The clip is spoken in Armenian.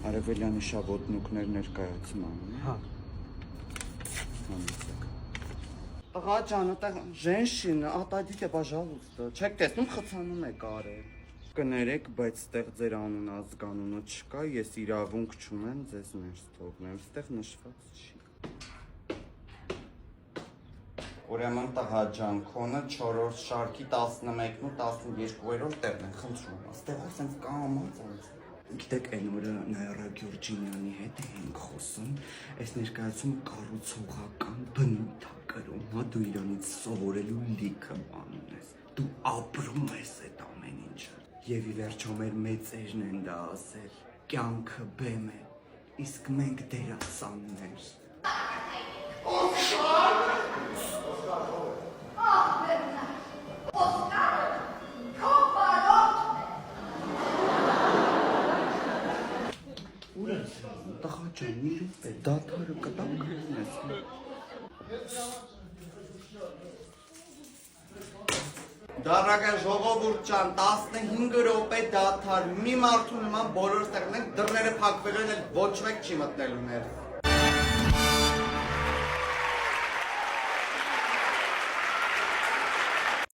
Արևելյանի շաբոտնուկներ ներկայացման։ Հա։ Տղա ջան, այդտեղ ժենշինը, отойдите, пожалуйста։ Չեք տեսնում խցանում եք արել։ Կներեք, բայց ստեղ ձեր անուն ազգանունը չկա, ես իրավունք չունեմ ձեզ ներս թողնեմ, ստեղ նշված չի։ Ուրեմն տղա ջան, քոնը 4-րդ շարքի 11-ն ու 12-րդ տեղն են խնդրում, ստեղ ասենց կամած անց։ Գիտեք, այն օրը Նայրա Գյուրջինյանի հետ ենք խոսում, այս ներկայացումը կառուցողական բնույթ է կրում, հա դու իրանից սովորելու լիքը բան ունես, դու ապրում ես այդ ամեն ինչը։ Եվ ի վերջո մեր մեծերն են դա ասել, կյանքը բեմ է, իսկ մենք դերասաններ։ Տղա ջան, մի րոպե, դադարը կտանք ունես։ Դարակա ժողովուրդ ջան, 15 րոպե դադար, մի մարդու նման բոլորս տեղն ենք, դռները փակվելու են, ոչ մեկ չի մտնելու ներս։